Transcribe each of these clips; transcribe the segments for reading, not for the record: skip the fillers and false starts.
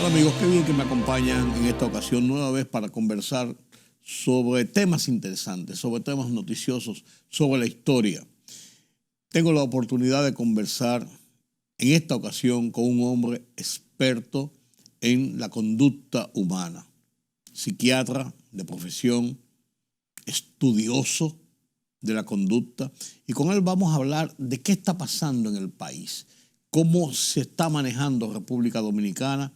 Bueno amigos, qué bien que me acompañan en esta ocasión nueva vez para conversar sobre temas interesantes, sobre temas noticiosos, sobre la historia. Tengo la oportunidad de conversar en esta ocasión con un hombre experto en la conducta humana, psiquiatra de profesión, estudioso de la conducta, y con él vamos a hablar de qué está pasando en el país, cómo se está manejando República Dominicana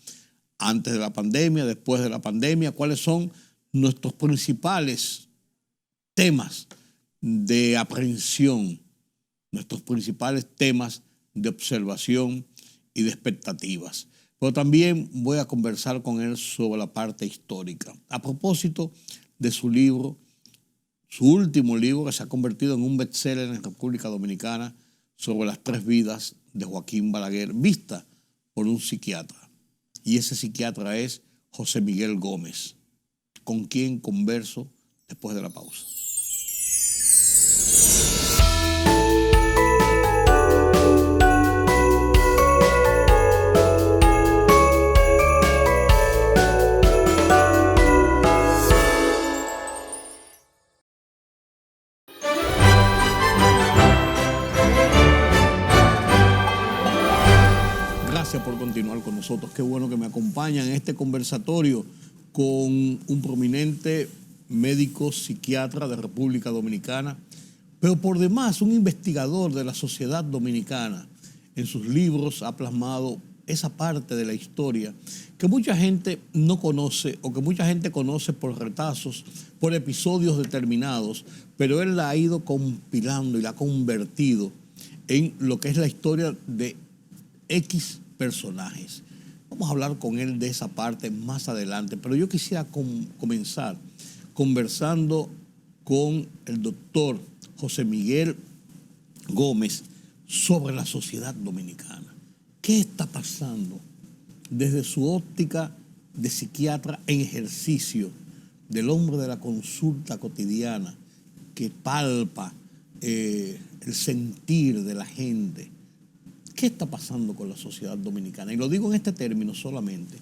antes de la pandemia, después de la pandemia, cuáles son nuestros principales temas de aprehensión, nuestros principales temas de observación y de expectativas. Pero también voy a conversar con él sobre la parte histórica. A propósito de su libro, su último libro, que se ha convertido en un bestseller en República Dominicana, sobre las 3 vidas de Joaquín Balaguer, vista por un psiquiatra. Y ese psiquiatra es José Miguel Gómez, con quien converso después de la pausa. Gracias por continuar con nosotros. Qué bueno que me acompañan en este conversatorio con un prominente médico psiquiatra de República Dominicana, pero por demás un investigador de la sociedad dominicana. En sus libros ha plasmado esa parte de la historia que mucha gente no conoce o que mucha gente conoce por retazos, por episodios determinados, pero él la ha ido compilando y la ha convertido en lo que es la historia de X personajes. Vamos a hablar con él de esa parte más adelante, pero yo quisiera comenzar conversando con el doctor José Miguel Gómez sobre la sociedad dominicana. ¿Qué está pasando desde su óptica de psiquiatra en ejercicio, del hombre de la consulta cotidiana que palpa el sentir de la gente? ¿Qué está pasando con la sociedad dominicana? Y lo digo en este término solamente.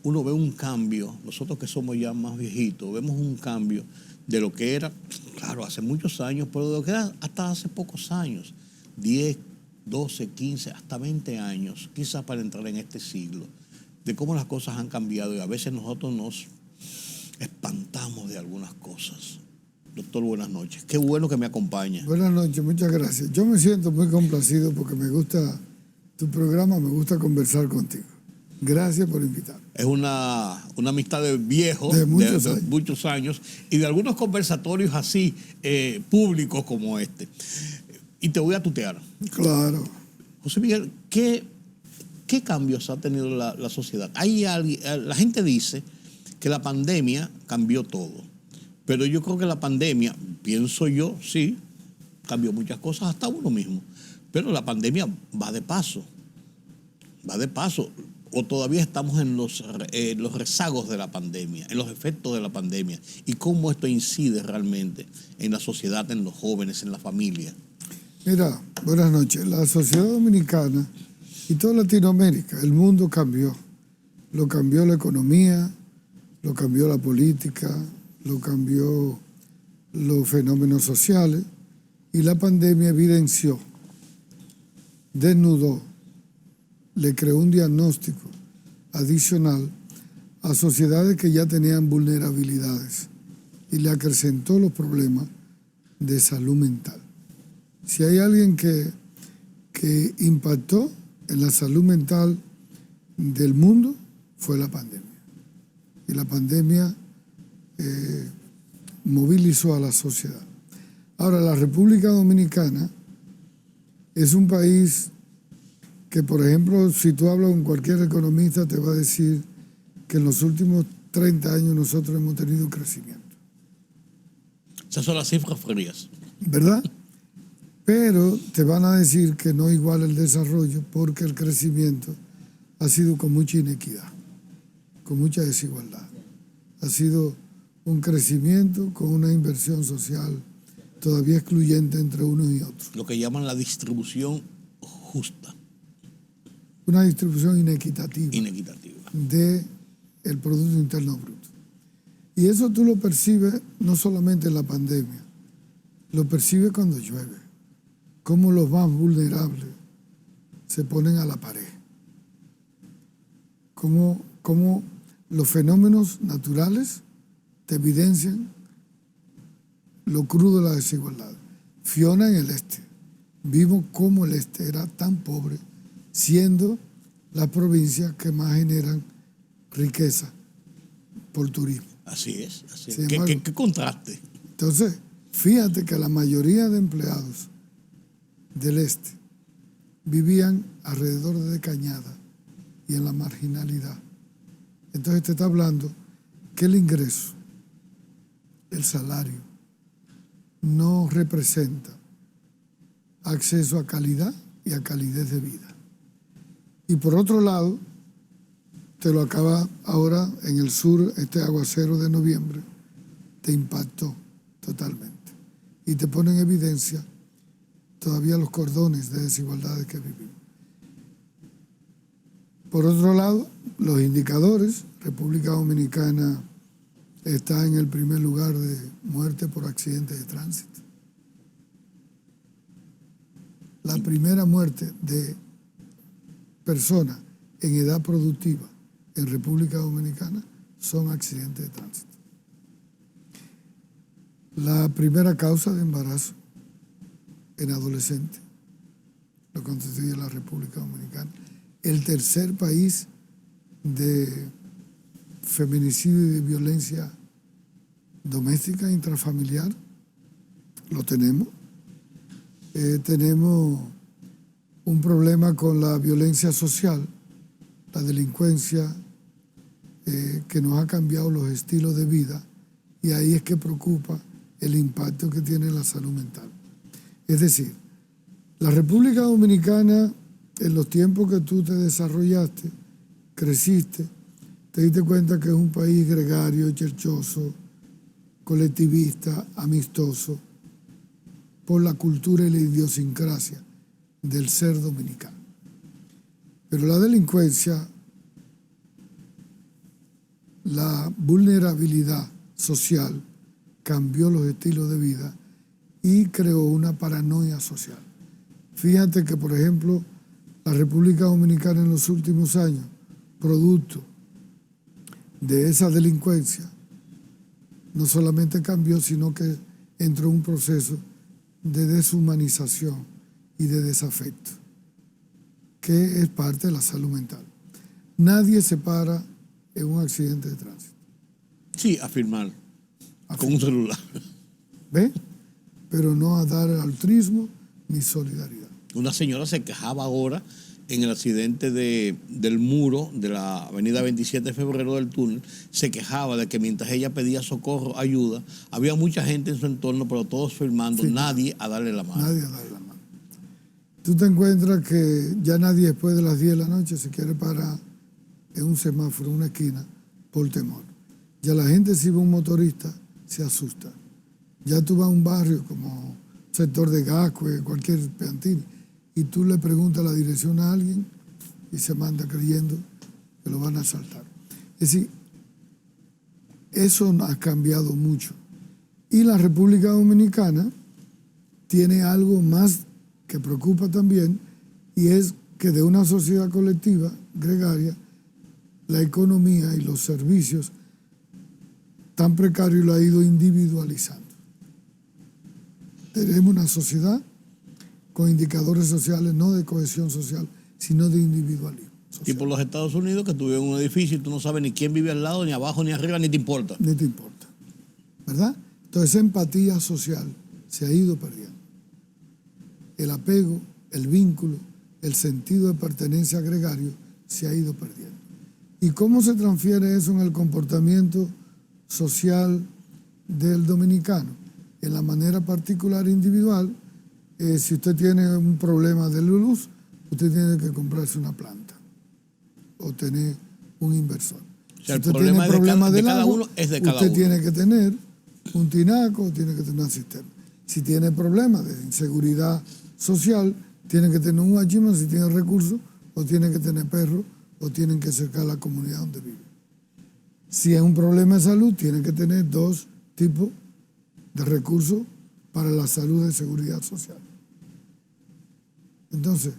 Uno ve un cambio, nosotros que somos ya más viejitos, vemos un cambio de lo que era, claro, hace muchos años, pero de lo que era hasta hace pocos años, 10, 12, 15, hasta 20 años, quizás para entrar en este siglo, de cómo las cosas han cambiado y a veces nosotros nos espantamos de algunas cosas. Doctor, buenas noches. Qué bueno que me acompaña. Buenas noches, muchas gracias. Yo me siento muy complacido porque me gusta tu programa, me gusta conversar contigo. Gracias por invitarme. Es una amistad de viejo, de muchos años, y de algunos conversatorios así, públicos como este. Y te voy a tutear. Claro. José Miguel, ¿qué cambios ha tenido la sociedad? La gente dice que la pandemia cambió todo. Pero yo creo que la pandemia, pienso yo, sí, cambió muchas cosas, hasta uno mismo. Pero la pandemia va de paso. O todavía estamos en los rezagos de la pandemia, en los efectos de la pandemia. Y cómo esto incide realmente en la sociedad, en los jóvenes, en la familia. Mira, buenas noches. La sociedad dominicana y toda Latinoamérica, el mundo cambió. Lo cambió la economía, lo cambió la política, lo cambió los fenómenos sociales, y la pandemia evidenció, desnudó, le creó un diagnóstico adicional a sociedades que ya tenían vulnerabilidades y le acrecentó los problemas de salud mental. Si hay alguien que impactó en la salud mental del mundo, fue la pandemia. Y la pandemia movilizó a la sociedad. Ahora, la República Dominicana es un país que, por ejemplo, si tú hablas con cualquier economista, te va a decir que en los últimos 30 años nosotros hemos tenido crecimiento. Esas son las cifras frías. ¿Verdad? Pero te van a decir que no iguala el desarrollo porque el crecimiento ha sido con mucha inequidad, con mucha desigualdad. Ha sido un crecimiento con una inversión social todavía excluyente entre unos y otros. Lo que llaman la distribución justa. Una distribución inequitativa. Inequitativa. del Producto Interno Bruto. Y eso tú lo percibes no solamente en la pandemia, lo percibes cuando llueve, cómo los más vulnerables se ponen a la pared, cómo los fenómenos naturales te evidencian lo crudo de la desigualdad. Fiona en el este. Vimos cómo el este era tan pobre, siendo las provincias que más generan riqueza por turismo. Así es. Sin embargo, ¿Qué contraste? Entonces, fíjate que la mayoría de empleados del este vivían alrededor de Cañada y en la marginalidad. Entonces te está hablando que el ingreso, el salario, no representa acceso a calidad y a calidez de vida. Y por otro lado, te lo acaba ahora en el sur, este aguacero de noviembre, te impactó totalmente. Y te pone en evidencia todavía los cordones de desigualdades que vivimos. Por otro lado, los indicadores, República Dominicana está en el primer lugar de muerte por accidentes de tránsito. La primera muerte de personas en edad productiva en República Dominicana son accidentes de tránsito. La primera causa de embarazo en adolescentes lo constituye la República Dominicana. El tercer país de feminicidio y de violencia doméstica intrafamiliar lo tenemos. Tenemos un problema con la violencia social, la delincuencia que nos ha cambiado los estilos de vida, y ahí es que preocupa el impacto que tiene en la salud mental. Es decir, la República Dominicana, en los tiempos que tú te desarrollaste, creciste, te diste cuenta que es un país gregario, cherchoso, colectivista, amistoso, por la cultura y la idiosincrasia del ser dominicano. Pero la delincuencia, la vulnerabilidad social cambió los estilos de vida y creó una paranoia social. Fíjate que, por ejemplo, la República Dominicana en los últimos años, producto de esa delincuencia, no solamente cambió, sino que entró en un proceso de deshumanización y de desafecto, que es parte de la salud mental. Nadie se para en un accidente de tránsito. Sí, a filmar. Con un celular. ¿Ve? Pero no a dar altruismo ni solidaridad. Una señora se quejaba ahora en el accidente del muro de la avenida 27 de febrero del túnel, se quejaba de que mientras ella pedía socorro, ayuda, había mucha gente en su entorno, pero todos filmando, sí, nadie a darle la mano. Nadie a darle la mano. Tú te encuentras que ya nadie después de las 10 de la noche se quiere parar en un semáforo, en una esquina, por temor. Ya la gente, si ve un motorista, se asusta. Ya tú vas a un barrio como sector de Gascue, cualquier peantini, y tú le preguntas la dirección a alguien y se manda creyendo que lo van a asaltar. Es decir, eso ha cambiado mucho. Y la República Dominicana tiene algo más que preocupa también, y es que de una sociedad colectiva, gregaria, la economía y los servicios tan precarios lo ha ido individualizando. Tenemos una sociedad con indicadores sociales, no de cohesión social, sino de individualismo social. Y por los Estados Unidos, que tú vives en un edificio y tú no sabes ni quién vive al lado, ni abajo, ni arriba, ni te importa. Ni te importa, ¿verdad? Entonces esa empatía social se ha ido perdiendo. El apego, el vínculo, el sentido de pertenencia gregario se ha ido perdiendo. ¿Y cómo se transfiere eso en el comportamiento social del dominicano? En la manera particular individual, si usted tiene un problema de luz, usted tiene que comprarse una planta o tener un inversor. O sea, si usted tiene problemas de cada agua, uno es de cada usted uno. tiene que tener un tinaco, tiene que tener un sistema. Si tiene problemas de inseguridad social, tiene que tener un guachima, si tiene recursos, o tiene que tener perro, o tienen que cercar la comunidad donde viven. Si es un problema de salud, tienen que tener dos tipos de recursos para la salud y seguridad social. Entonces,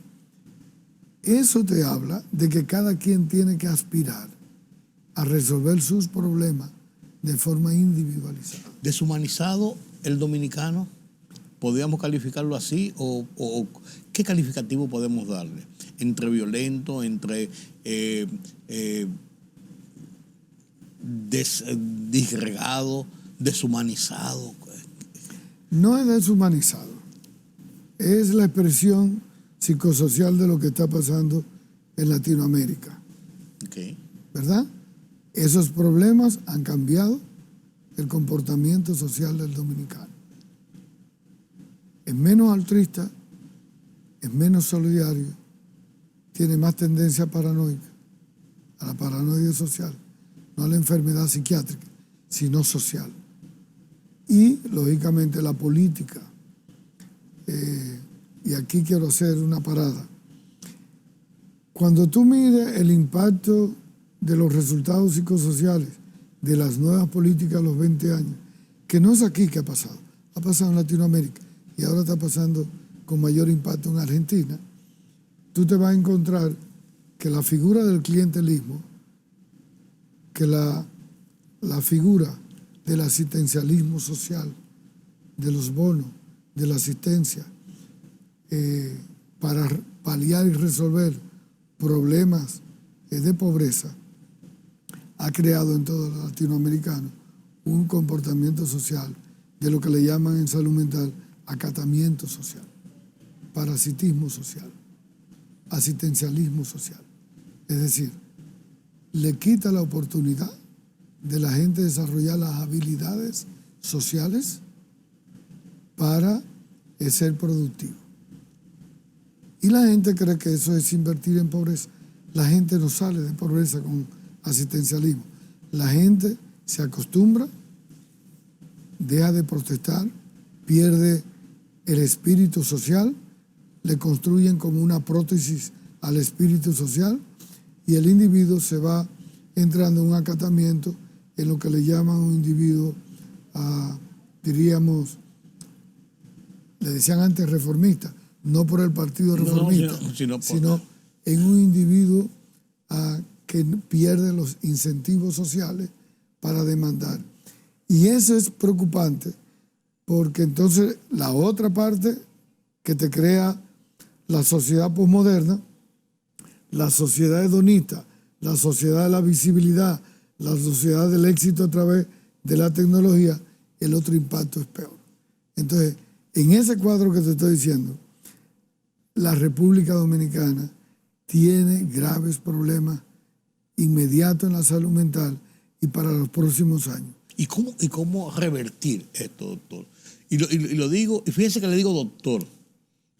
eso te habla de que cada quien tiene que aspirar a resolver sus problemas de forma individualizada. ¿Deshumanizado el dominicano? ¿Podríamos calificarlo así? ¿O qué calificativo podemos darle? Entre violento, entre disgregado, deshumanizado. No es deshumanizado, es la expresión psicosocial de lo que está pasando en Latinoamérica. Okay. ¿Verdad? Esos problemas han cambiado el comportamiento social del dominicano. Es menos altruista, es menos solidario, tiene más tendencia paranoica, a la paranoia social, no a la enfermedad psiquiátrica, sino social. Y, lógicamente, la política. Y aquí quiero hacer una parada. Cuando tú mides el impacto de los resultados psicosociales de las nuevas políticas a los 20 años, que no es aquí que ha pasado en Latinoamérica y ahora está pasando con mayor impacto en Argentina, tú te vas a encontrar que la figura del clientelismo, que la figura del asistencialismo social, de los bonos, de la asistencia, para paliar y resolver problemas de pobreza, ha creado en todo el latinoamericano un comportamiento social de lo que le llaman en salud mental acatamiento social, parasitismo social, asistencialismo social. Es decir, le quita la oportunidad de la gente desarrollar las habilidades sociales para ser productivo. Y la gente cree que eso es invertir en pobreza. La gente no sale de pobreza con asistencialismo. La gente se acostumbra, deja de protestar, pierde el espíritu social, le construyen como una prótesis al espíritu social y el individuo se va entrando en un acatamiento en lo que le llaman un individuo, diríamos, le decían antes reformista, no por el partido reformista, sino en un individuo que pierde los incentivos sociales para demandar. Y eso es preocupante porque entonces la otra parte que te crea la sociedad posmoderna, la sociedad hedonista, la sociedad de la visibilidad, la sociedad del éxito a través de la tecnología, el otro impacto es peor. Entonces, en ese cuadro que te estoy diciendo, la República Dominicana tiene graves problemas inmediatos en la salud mental y para los próximos años. ¿Y cómo revertir esto, doctor? Y lo digo, y fíjense que le digo doctor,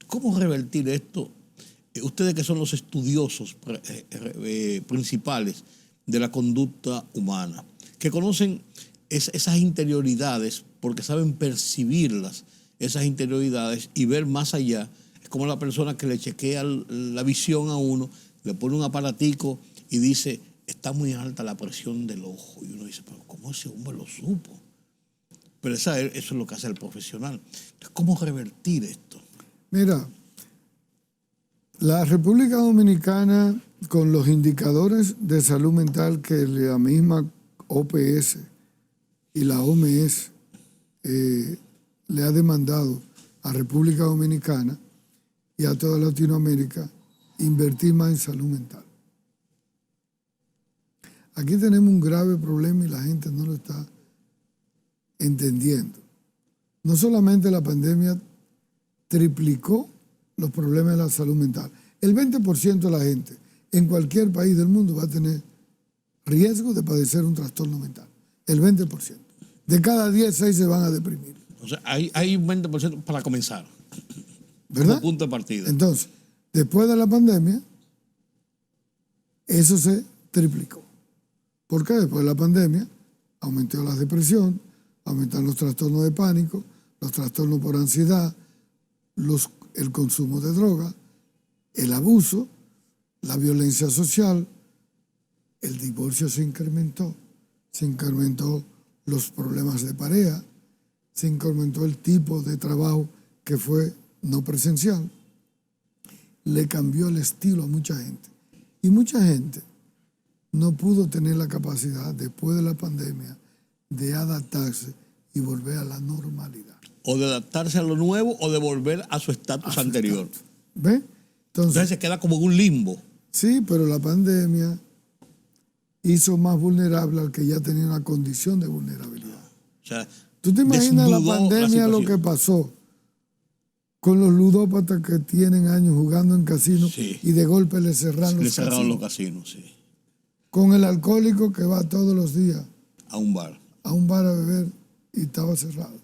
¿cómo revertir esto? Ustedes que son los estudiosos principales de la conducta humana, que conocen esas interioridades porque saben percibirlas, esas interioridades y ver más allá. Es como la persona que le chequea la visión a uno, le pone un aparatico y dice, está muy alta la presión del ojo. Y uno dice, pero ¿cómo ese hombre lo supo? Pero eso es lo que hace el profesional. Entonces, ¿cómo revertir esto? Mira, la República Dominicana, con los indicadores de salud mental que la misma OPS y la OMS le ha demandado a República Dominicana y a toda Latinoamérica, invertir más en salud mental. Aquí tenemos un grave problema y la gente no lo está entendiendo. No solamente la pandemia triplicó los problemas de la salud mental. El 20% de la gente en cualquier país del mundo va a tener riesgo de padecer un trastorno mental. El 20%. De cada 10, 6 se van a deprimir. O sea, hay un 20% para comenzar. ¿Verdad? Como punto de partida. Entonces, después de la pandemia, eso se triplicó. ¿Por qué? Después de la pandemia aumentó la depresión, aumentaron los trastornos de pánico, los trastornos por ansiedad, el consumo de droga, el abuso, la violencia social, el divorcio se incrementó los problemas de pareja, se incrementó el tipo de trabajo que fue no presencial, le cambió el estilo a mucha gente. Y mucha gente no pudo tener la capacidad, después de la pandemia, de adaptarse y volver a la normalidad. O de adaptarse a lo nuevo o de volver a su estatus anterior. ¿Ves? Entonces se queda como en un limbo. Sí, pero la pandemia hizo más vulnerable al que ya tenía una condición de vulnerabilidad. O sea, ¿tú te imaginas la pandemia lo que pasó con los ludópatas que tienen años jugando en casinos sí. y de golpe le cerraron los casinos? Sí. Con el alcohólico que va todos los días a un bar a beber y estaba cerrado.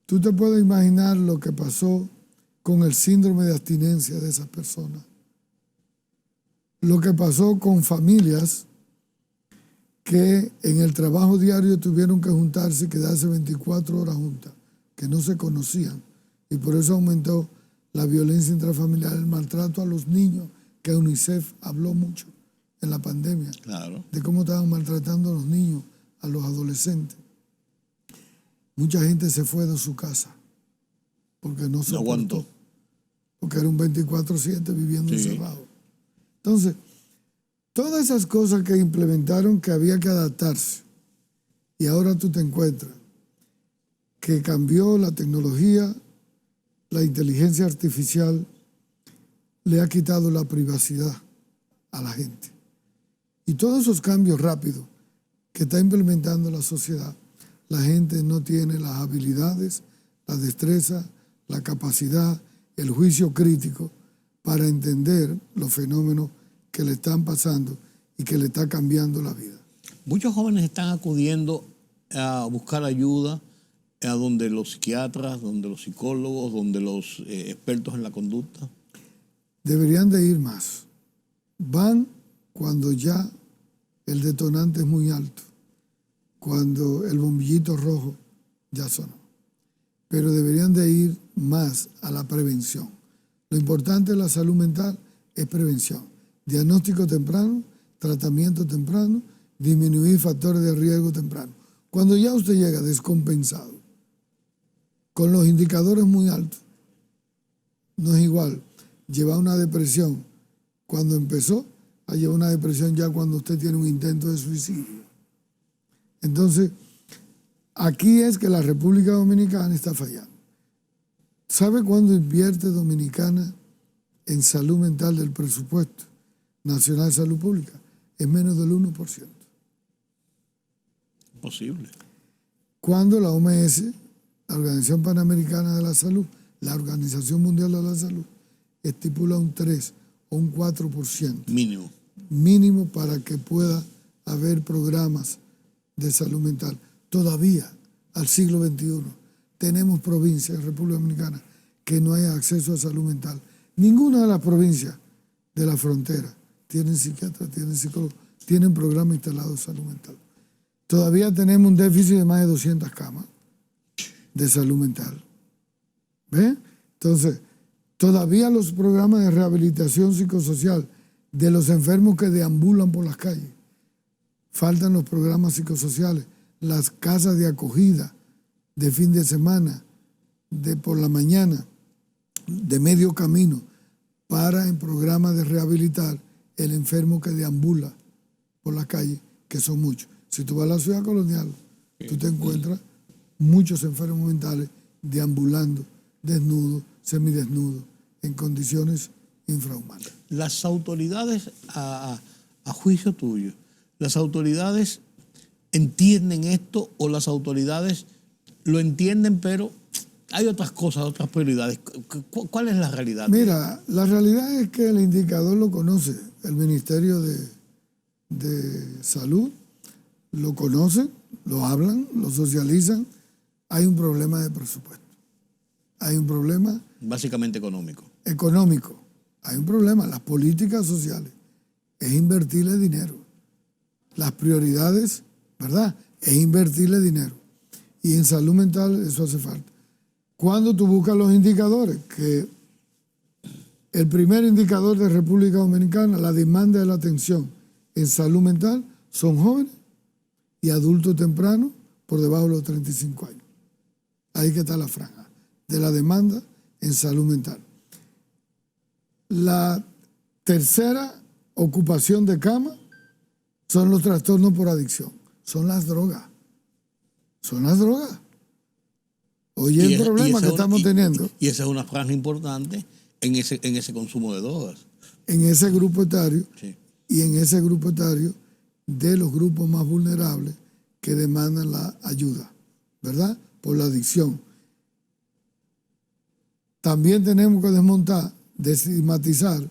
Tú te puedes imaginar lo que pasó con el síndrome de abstinencia de esas personas. Lo que pasó con familias que en el trabajo diario tuvieron que juntarse y quedarse 24 horas juntas, que no se conocían. Y por eso aumentó la violencia intrafamiliar, el maltrato a los niños, que UNICEF habló mucho en la pandemia. Claro. De cómo estaban maltratando a los niños, a los adolescentes. Mucha gente se fue de su casa porque no soportó. No aguantó. Porque era un 24/7 viviendo encerrado. Entonces, todas esas cosas que implementaron que había que adaptarse, y ahora tú te encuentras que cambió la tecnología, la inteligencia artificial, le ha quitado la privacidad a la gente. Y todos esos cambios rápidos que está implementando la sociedad, la gente no tiene las habilidades, la destreza, la capacidad, el juicio crítico para entender los fenómenos que le están pasando y que le está cambiando la vida. Muchos jóvenes están acudiendo a buscar ayuda a donde los psiquiatras, donde los psicólogos, donde los expertos en la conducta. Deberían de ir más. Van cuando ya el detonante es muy alto, cuando el bombillito rojo ya sonó. Pero deberían de ir más a la prevención. Lo importante de la salud mental es prevención. Diagnóstico temprano, tratamiento temprano, disminuir factores de riesgo temprano. Cuando ya usted llega descompensado, con los indicadores muy altos, no es igual llevar una depresión cuando empezó a llevar una depresión ya cuando usted tiene un intento de suicidio. Entonces, aquí es que la República Dominicana está fallando. ¿Sabe cuándo invierte Dominicana en salud mental del presupuesto nacional de salud pública? Es menos del 1%. Posible. Cuando la OMS, la Organización Panamericana de la Salud, la Organización Mundial de la Salud, estipula un 3 o un 4%. Mínimo. Mínimo para que pueda haber programas de salud mental. Todavía, al siglo XXI, tenemos provincias en República Dominicana que no hay acceso a salud mental. Ninguna de las provincias de la frontera tienen psiquiatras, tienen psicólogos, tienen programas instalados de salud mental. Todavía tenemos un déficit de más de 200 camas de salud mental. ¿Ve? Entonces, todavía los programas de rehabilitación psicosocial de los enfermos que deambulan por las calles. Faltan los programas psicosociales, las casas de acogida de fin de semana, de por la mañana, de medio camino, para en programas de rehabilitar el enfermo que deambula por la calle, que son muchos. Si tú vas a la ciudad colonial, tú te encuentras muchos enfermos mentales deambulando, desnudos, semidesnudos, en condiciones infrahumanas. Las autoridades, a juicio tuyo, ¿las autoridades entienden esto o las autoridades lo entienden, pero hay otras cosas, otras prioridades? ¿Cuál es la realidad? Mira, la realidad es que el indicador lo conoce el Ministerio de Salud, lo conoce, lo hablan, lo socializan. Hay un problema de presupuesto. Hay un problema... Básicamente económico. Económico. Hay un problema. Las políticas sociales es invertirle dinero. Las prioridades, ¿verdad? Es invertirle dinero. Y en salud mental eso hace falta. Cuando tú buscas los indicadores, que El primer indicador de República Dominicana, la demanda de la atención en salud mental, son jóvenes y adultos tempranos por debajo de los 35 años. Ahí que está la franja de la demanda en salud mental. La tercera ocupación de cama son los trastornos por adicción, son las drogas. Son las drogas. Oye, el problema que estamos teniendo. Y esa es una franja importante en ese consumo de drogas. En ese grupo etario, sí. Y en ese grupo etario de los grupos más vulnerables que demandan la ayuda, ¿verdad? Por la adicción. También tenemos que desmontar, desestigmatizar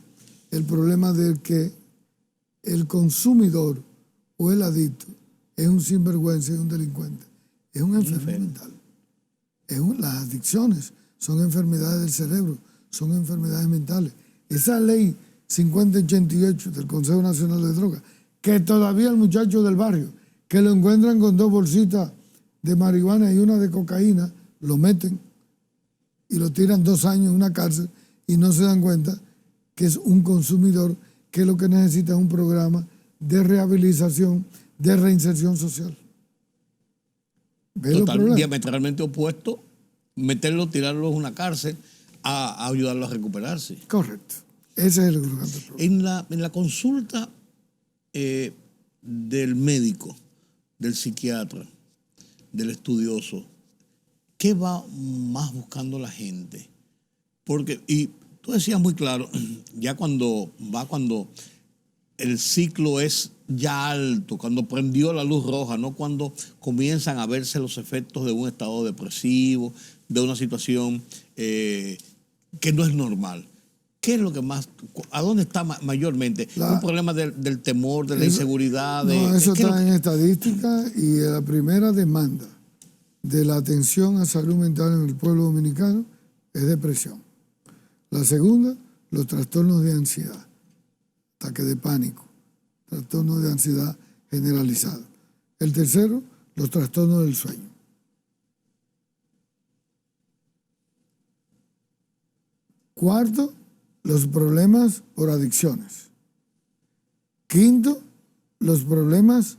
el problema del que el consumidor o el adicto es un sinvergüenza y un delincuente. Es un enfermo mental. Las adicciones son enfermedades del cerebro, son enfermedades mentales. Esa ley 5088 del Consejo Nacional de Drogas, que todavía el muchacho del barrio, que lo encuentran con 2 bolsitas de marihuana y una de cocaína, lo meten y lo tiran 2 años en una cárcel y no se dan cuenta que es un consumidor que lo que necesita es un programa de rehabilitación, de reinserción social. Total, diametralmente opuesto, meterlo, tirarlo en una cárcel, a ayudarlo a recuperarse. Correcto. Ese es el gran problema. En la consulta del médico, del psiquiatra, del estudioso, ¿qué va más buscando la gente? Porque, y tú decías muy claro, ya cuando el ciclo es ya alto, cuando prendió la luz roja, no cuando comienzan a verse los efectos de un estado depresivo, de una situación que no es normal. ¿Qué es lo que más, a dónde está mayormente? ¿Un problema del temor, de la inseguridad? Eso está en estadística, y la primera demanda de la atención a salud mental en el pueblo dominicano es depresión. La segunda, los trastornos de ansiedad, ataque de pánico, trastornos de ansiedad generalizada. El tercero, los trastornos del sueño. Cuarto, los problemas por adicciones. Quinto, los problemas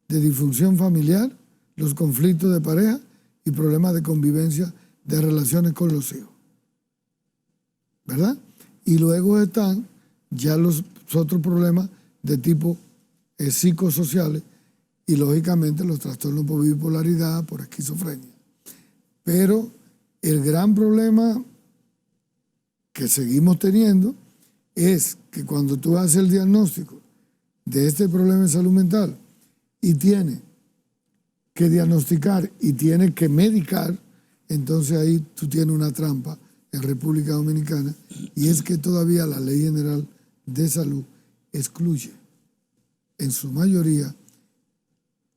de disfunción familiar, los conflictos de pareja y problemas de convivencia de relaciones con los hijos. ¿Verdad? Y luego están ya los otros problemas de tipo psicosociales y lógicamente los trastornos por bipolaridad, por esquizofrenia. Pero el gran problema que seguimos teniendo es que cuando tú haces el diagnóstico de este problema de salud mental y tienes que diagnosticar y tienes que medicar, entonces ahí tú tienes una trampa en República Dominicana, y es que todavía la Ley General de Salud excluye en su mayoría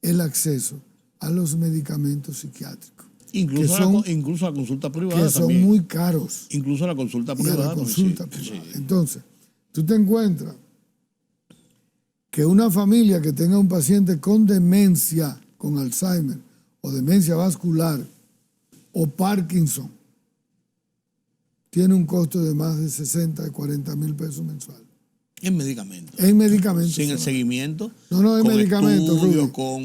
el acceso a los medicamentos psiquiátricos. Incluso la consulta privada que son también muy caros. Incluso la consulta privada. Privada. Sí. Entonces, tú te encuentras que una familia que tenga un paciente con demencia, con Alzheimer, o demencia vascular, o Parkinson, tiene un costo de más de 60 y 40 mil pesos mensuales. En medicamentos. En medicamentos. Sin el seguimiento. No, en medicamentos.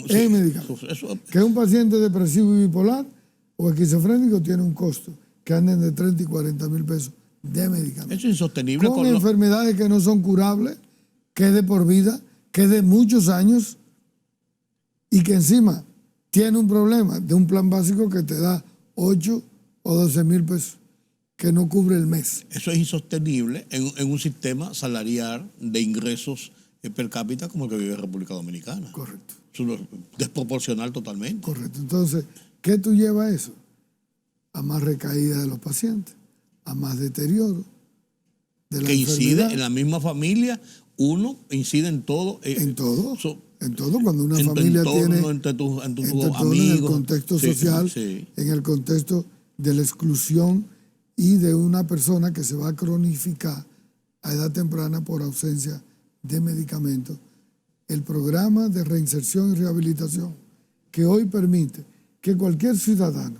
En medicamentos. Que un paciente depresivo y bipolar o esquizofrénico tiene un costo que anden de 30 y 40 mil pesos de medicamentos. Eso es insostenible. Con enfermedades que no son curables, que es de por vida, que es de muchos años, y que encima tiene un problema de un plan básico que te da 8 o 12 mil pesos, que no cubre el mes. Eso es insostenible en un sistema salarial de ingresos per cápita como el que vive República Dominicana. Correcto. Es desproporcional totalmente. Correcto. Entonces, ¿qué tú llevas eso? A más recaída de los pacientes, a más deterioro de la enfermedad. Incide en la misma familia, uno incide en todo. En todo. En todo, cuando una familia tiene... Entre tus amigos. En el contexto social, en el contexto de la exclusión y de una persona que se va a cronificar a edad temprana por ausencia de medicamentos. El programa de reinserción y rehabilitación que hoy permite que cualquier ciudadano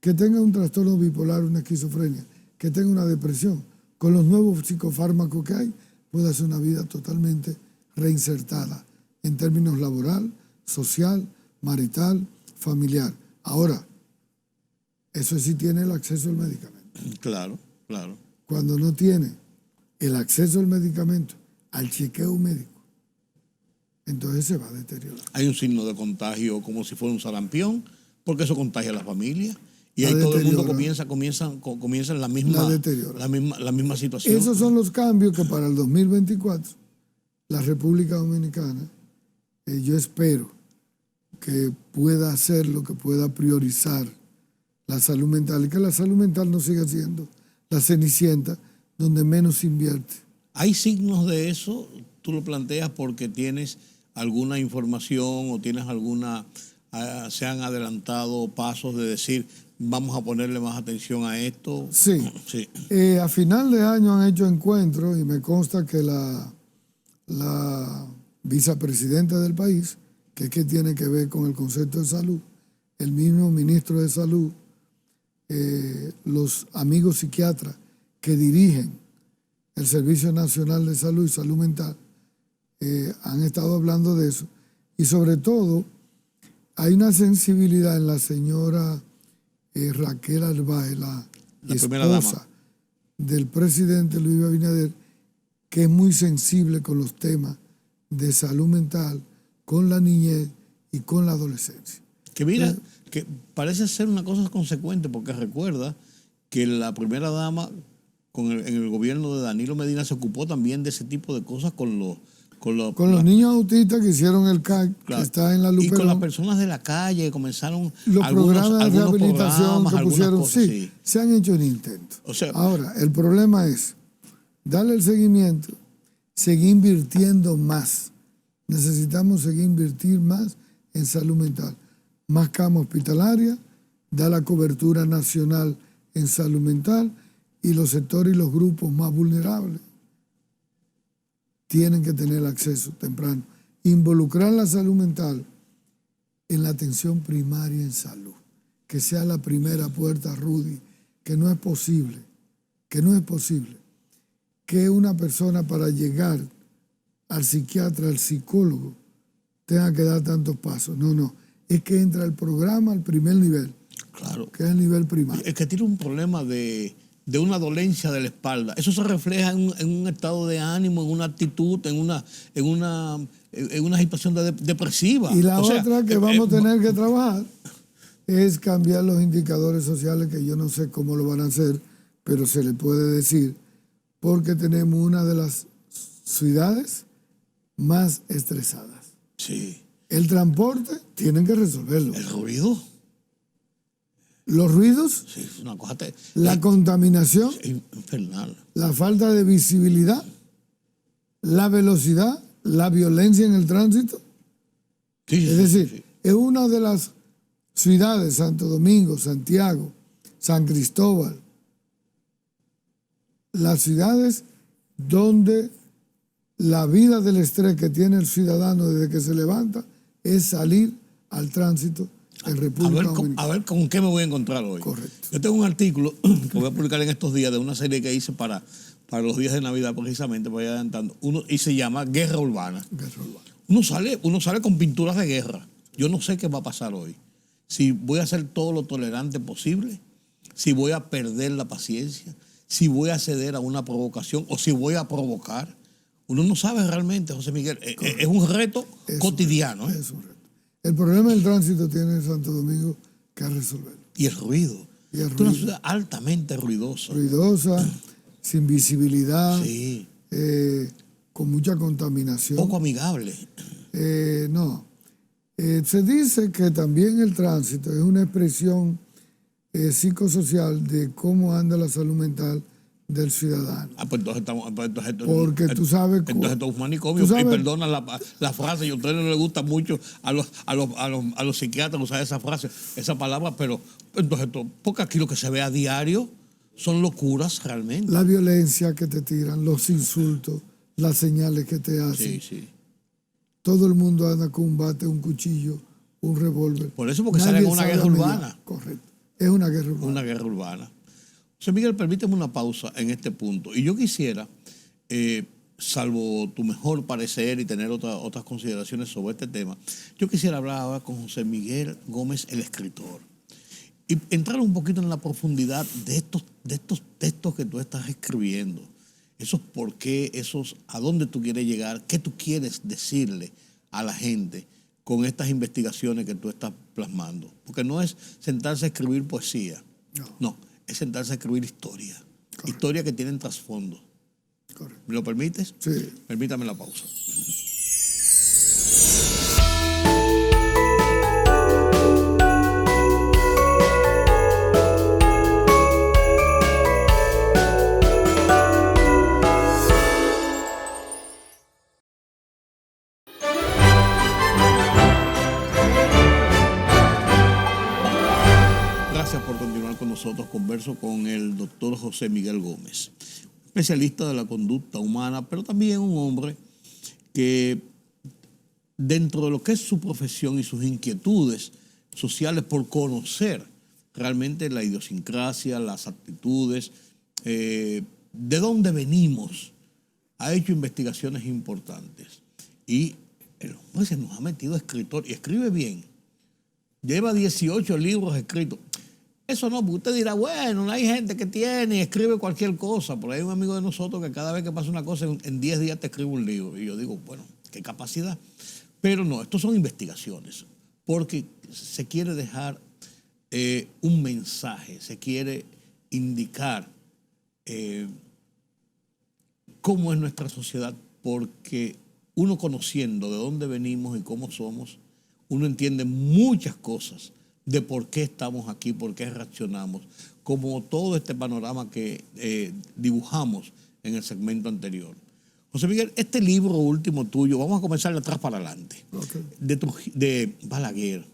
que tenga un trastorno bipolar, una esquizofrenia, que tenga una depresión, con los nuevos psicofármacos que hay, puede hacer una vida totalmente reinsertada en términos laboral, social, marital, familiar. Ahora, eso sí tiene el acceso al medicamento. Claro, claro. Cuando no tiene el acceso al medicamento, al chequeo médico, entonces se va a deteriorar. Hay un signo de contagio como si fuera un sarampión, porque eso contagia a la familia. Y ahí todo el mundo comienza en la misma situación. Esos son los cambios que para el 2024 la República Dominicana, yo espero que pueda hacer lo que pueda priorizar la salud mental y que la salud mental no siga siendo la cenicienta donde menos se invierte. ¿Hay signos de eso? ¿Tú lo planteas porque tienes alguna información o tienes se han adelantado pasos de decir vamos a ponerle más atención a esto? Sí. Sí. A final de año han hecho encuentros y me consta que la vicepresidenta del país, que tiene que ver con el concepto de salud, el mismo ministro de Salud, los amigos psiquiatras que dirigen el Servicio Nacional de Salud y Salud Mental, han estado hablando de eso. Y sobre todo, hay una sensibilidad en la señora Raquel Arbaje, la esposa del presidente Luis Abinader, que es muy sensible con los temas de salud mental, con la niñez y con la adolescencia. Que mira, que parece ser una cosa consecuente, porque recuerda que la primera dama en el gobierno de Danilo Medina se ocupó también de ese tipo de cosas con los niños autistas que hicieron el CAC, claro, que está en la Luperón. Y con las personas de la calle comenzaron los programas de rehabilitación que pusieron. Cosas, sí, se han hecho un intento. O sea, ahora, el problema es darle el seguimiento, seguir invirtiendo más. Necesitamos seguir invirtiendo más en salud mental. Más cama hospitalaria, dar la cobertura nacional en salud mental y los sectores y los grupos más vulnerables tienen que tener acceso temprano. Involucrar la salud mental en la atención primaria en salud, que sea la primera puerta, Rudy, que no es posible que una persona para llegar al psiquiatra, al psicólogo, tenga que dar tantos pasos. No, es que entra el programa al primer nivel, claro, que es el nivel primario. Es que tiene un problema de una dolencia de la espalda. Eso se refleja en un estado de ánimo, en una actitud, en una situación depresiva. Y la otra que vamos a tener que trabajar es cambiar los indicadores sociales, que yo no sé cómo lo van a hacer, pero se le puede decir, porque tenemos una de las ciudades más estresadas. Sí. El transporte tienen que resolverlo. El ruido. Los ruidos, sí, una cosa la contaminación, infernal, la falta de visibilidad, la velocidad, la violencia en el tránsito. Sí, es decir, es una de las ciudades, Santo Domingo, Santiago, San Cristóbal, las ciudades donde la vida del estrés que tiene el ciudadano desde que se levanta es salir al tránsito en República Dominicana. A ver con qué me voy a encontrar hoy. Correcto. Yo tengo un artículo que voy a publicar en estos días de una serie que hice para los días de Navidad, precisamente, voy adelantando, y se llama Guerra Urbana. Guerra Urbana. Uno sale con pinturas de guerra. Yo no sé qué va a pasar hoy. Si voy a hacer todo lo tolerante posible, si voy a perder la paciencia, si voy a ceder a una provocación o si voy a provocar. Uno no sabe realmente, José Miguel. Es un reto cotidiano. Es un reto. El problema del tránsito tiene Santo Domingo que resolverlo. Y el ruido. Es una ciudad altamente ruidosa. Ruidosa, sin visibilidad, sí, con mucha contaminación. Poco amigable. No. Se dice que también el tránsito es una expresión psicosocial de cómo anda la salud mental del ciudadano. Pues entonces porque tú sabes... Entonces esto es un manicomio. Y perdona la frase, y a ustedes no les gusta mucho a los psiquiatras usar esa frase, esa palabra, pero entonces porque aquí lo que se ve a diario son locuras realmente. La violencia que te tiran, los insultos, las señales que te hacen. Sí. Todo el mundo anda con un bate, un cuchillo, un revólver. Por eso, porque sale en una guerra urbana. Correcto. Es una guerra urbana. Una guerra urbana. O José Miguel, permíteme una pausa en este punto. Y yo quisiera, salvo tu mejor parecer y tener otras consideraciones sobre este tema, yo quisiera hablar ahora con José Miguel Gómez, el escritor, y entrar un poquito en la profundidad de estos textos que tú estás escribiendo. Esos por qué, esos a dónde tú quieres llegar, qué tú quieres decirle a la gente con estas investigaciones que tú estás plasmando. Porque no es sentarse a escribir poesía, no, es sentarse a escribir historia. Correcto. Historia que tienen trasfondo. Correcto. ¿Me lo permites? Sí. Permítame la pausa. Nosotros converso con el doctor José Miguel Gómez, especialista de la conducta humana, pero también un hombre que dentro de lo que es su profesión y sus inquietudes sociales por conocer realmente la idiosincrasia, las actitudes, de dónde venimos, ha hecho investigaciones importantes. Y el hombre se nos ha metido escritor y escribe bien. Lleva 18 libros escritos. Eso no, porque usted dirá, bueno, hay gente que tiene y escribe cualquier cosa. Por ahí hay un amigo de nosotros que cada vez que pasa una cosa, en 10 días te escribe un libro. Y yo digo, bueno, qué capacidad. Pero no, estos son investigaciones, porque se quiere dejar un mensaje, se quiere indicar cómo es nuestra sociedad, porque uno conociendo de dónde venimos y cómo somos, uno entiende muchas cosas de por qué estamos aquí, por qué reaccionamos, como todo este panorama que dibujamos en el segmento anterior. José Miguel, este libro último tuyo, vamos a comenzar de atrás para adelante, de Balaguer,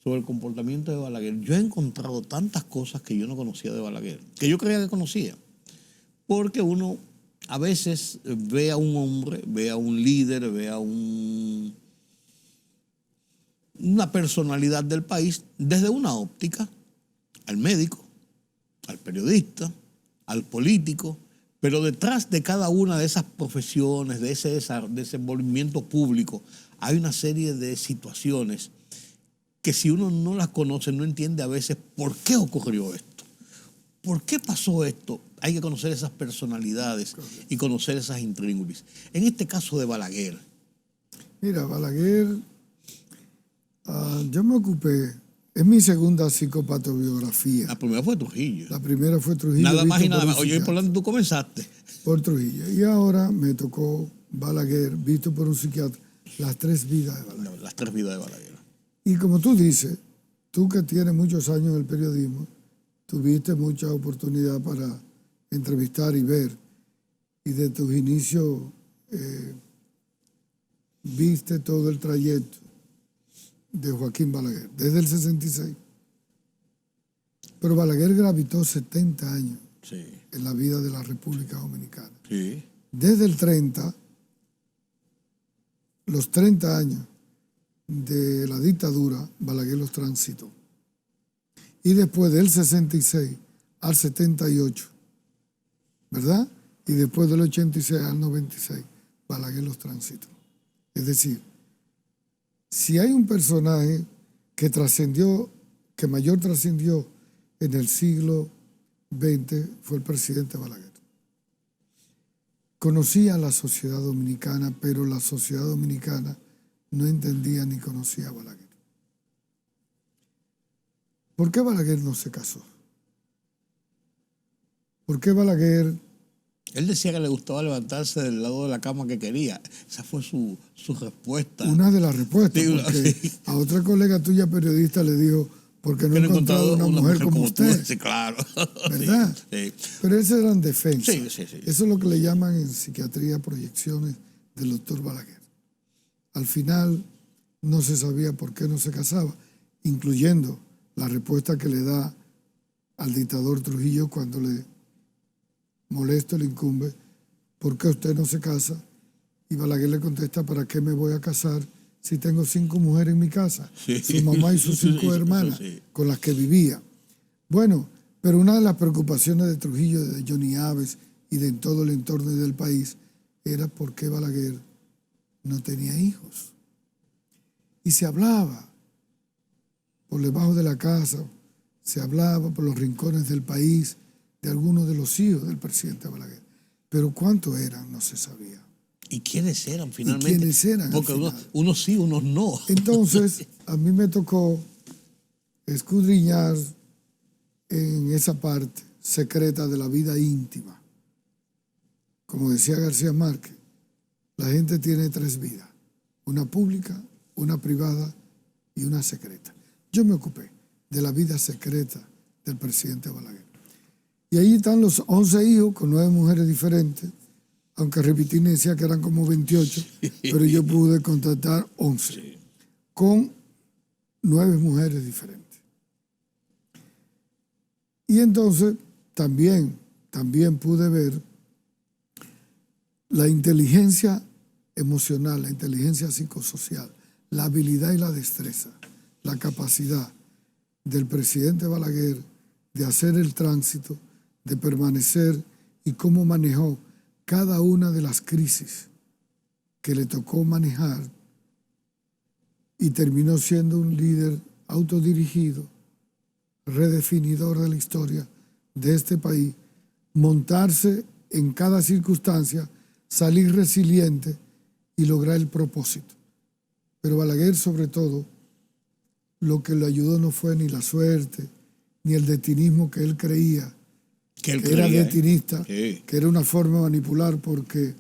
sobre el comportamiento de Balaguer. Yo he encontrado tantas cosas que yo no conocía de Balaguer, que yo creía que conocía, porque uno a veces ve a un hombre, ve a un líder, ve a una personalidad del país desde una óptica, al médico, al periodista, al político, pero detrás de cada una de esas profesiones, de ese desenvolvimiento público, hay una serie de situaciones que si uno no las conoce, no entiende a veces por qué ocurrió esto, por qué pasó esto. Hay que conocer esas personalidades y conocer esas intríngulis. En este caso de Balaguer. Mira, Balaguer... yo me ocupé, es mi segunda psicopatobiografía. La primera fue Trujillo. La primera fue Trujillo. Nada más y nada más. Oye, ¿por dónde tú comenzaste? Por Trujillo. Y ahora me tocó Balaguer, visto por un psiquiatra, las 3 vidas de Balaguer. Las 3 vidas de Balaguer. Y como tú dices, tú que tienes muchos años en el periodismo, tuviste mucha oportunidad para entrevistar y ver. Y de tus inicios viste todo el trayecto de Joaquín Balaguer, desde el 66. Pero Balaguer gravitó 70 años en la vida de la República Dominicana. Sí. Desde el 30, los 30 años de la dictadura, Balaguer los transitó. Y después del 66 al 78, ¿verdad? Y después del 86 al 96, Balaguer los transitó. Es decir, si hay un personaje que trascendió, que mayor trascendió en el siglo XX, fue el presidente Balaguer. Conocía a la sociedad dominicana, pero la sociedad dominicana no entendía ni conocía a Balaguer. ¿Por qué Balaguer no se casó? ¿Por qué Balaguer... Él decía que le gustaba levantarse del lado de la cama que quería. Esa fue su respuesta. Una de las respuestas, porque sí. A otra colega tuya periodista le dijo, porque no he encontrado una mujer como usted. Sí, claro. ¿Verdad? Sí. Pero esas eran defensas. Sí. Eso es lo que le llaman en psiquiatría proyecciones del doctor Balaguer. Al final no se sabía por qué no se casaba, incluyendo la respuesta que le da al dictador Trujillo cuando le molesta, le incumbe, ¿por qué usted no se casa? Y Balaguer le contesta, ¿para qué me voy a casar si tengo 5 mujeres en mi casa? Su mamá y sus 5 hermanas con las que vivía. Bueno, Pero una de las preocupaciones de Trujillo, de Johnny Aves y de todo el entorno del país era por qué Balaguer no tenía hijos. Y se hablaba por debajo de la casa, se hablaba por los rincones del país de algunos de los hijos del presidente Balaguer. Pero cuántos eran no se sabía. ¿Y quiénes eran finalmente? ¿Y quiénes eran? Porque unos sí, unos no. Entonces, a mí me tocó escudriñar en esa parte secreta de la vida íntima. Como decía García Márquez, la gente tiene 3 vidas, una pública, una privada y una secreta. Yo me ocupé de la vida secreta del presidente Balaguer. Y ahí están los 11 hijos con 9 mujeres diferentes, aunque Repitín decía que eran como 28, pero yo pude contactar 11, con 9 mujeres diferentes. Y entonces también pude ver la inteligencia emocional, la inteligencia psicosocial, la habilidad y la destreza, la capacidad del presidente Balaguer de hacer el tránsito, de permanecer y cómo manejó cada una de las crisis que le tocó manejar y terminó siendo un líder autodirigido, redefinidor de la historia de este país, montarse en cada circunstancia, salir resiliente y lograr el propósito. Pero Balaguer, sobre todo, lo que le ayudó no fue ni la suerte, ni el destinismo que él creía, que era destinista, que era una forma de manipular, porque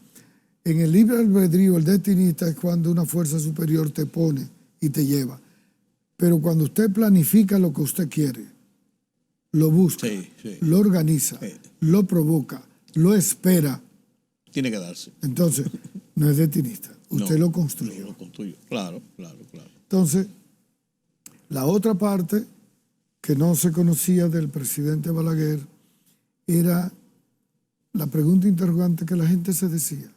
en el libre albedrío el destinista es cuando una fuerza superior te pone y te lleva. Pero cuando usted planifica lo que usted quiere, lo busca, lo organiza, lo provoca, lo espera, tiene que darse. Entonces, no es destinista, usted lo construyó. No, lo construyó, claro. Entonces, la otra parte que no se conocía del presidente Balaguer era la pregunta interrogante que la gente se decía.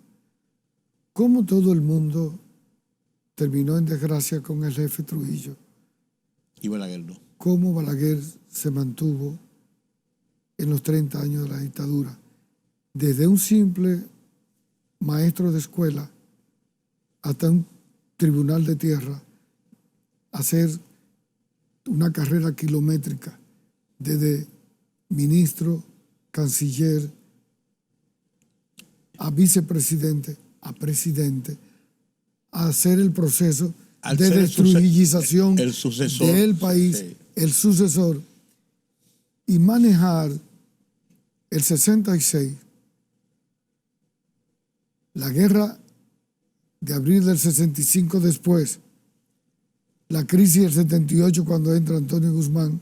¿Cómo todo el mundo terminó en desgracia con el jefe Trujillo? Y Balaguer no. ¿Cómo Balaguer se mantuvo en los 30 años de la dictadura? Desde un simple maestro de escuela hasta un tribunal de tierra, hacer una carrera kilométrica desde ministro, canciller, a vicepresidente, a presidente, a hacer el proceso de destruyización del país, el sucesor, y manejar el 66, la guerra de abril del 65 después, la crisis del 78 cuando entra Antonio Guzmán,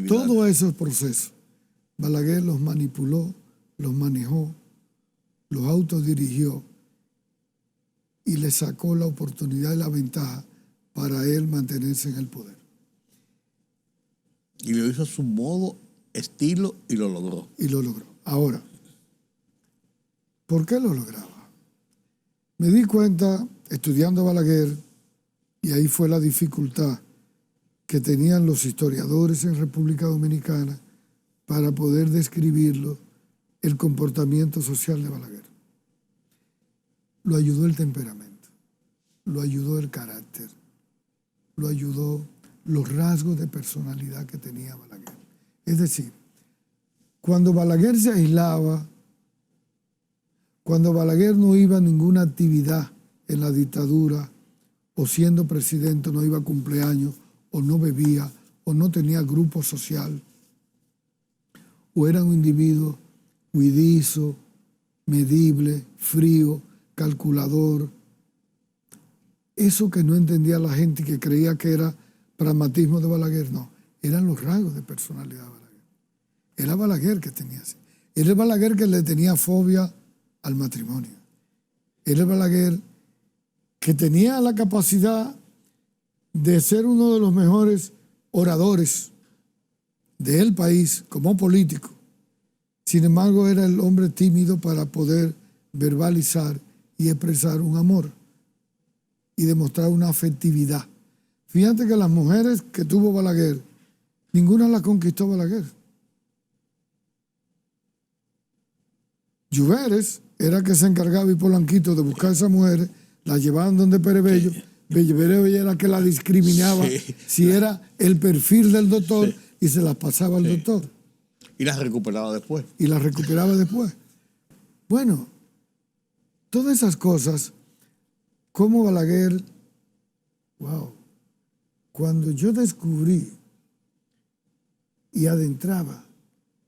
todos esos procesos, Balaguer los manipuló, los manejó, los autodirigió y le sacó la oportunidad y la ventaja para él mantenerse en el poder. Y lo hizo a su modo, estilo, y lo logró. Ahora, ¿por qué lo lograba? Me di cuenta, estudiando Balaguer, y ahí fue la dificultad que tenían los historiadores en República Dominicana para poder describirlo, el comportamiento social de Balaguer. Lo ayudó el temperamento, lo ayudó el carácter, lo ayudó los rasgos de personalidad que tenía Balaguer. Es decir, cuando Balaguer se aislaba, cuando Balaguer no iba a ninguna actividad en la dictadura, o siendo presidente no iba a cumpleaños, o no bebía, o no tenía grupo social, o era un individuo huidizo, medible, frío, calculador. Eso que no entendía la gente y que creía que era pragmatismo de Balaguer, no, eran los rasgos de personalidad de Balaguer. Era Balaguer que tenía así. Era Balaguer que le tenía fobia al matrimonio. Era Balaguer que tenía la capacidad de ser uno de los mejores oradores del país como político. Sin embargo, era el hombre tímido para poder verbalizar y expresar un amor y demostrar una afectividad. Fíjate que las mujeres que tuvo Balaguer Ninguna la conquistó Balaguer. Lluveres era que se encargaba y Polanquito de buscar a esas mujeres, las llevaban donde Perebello. Perebello era que la discriminaba si era el perfil del doctor y se las pasaba al doctor. Y las recuperaba después. Y las recuperaba después. Bueno, todas esas cosas, como Balaguer, wow, cuando yo descubrí y adentraba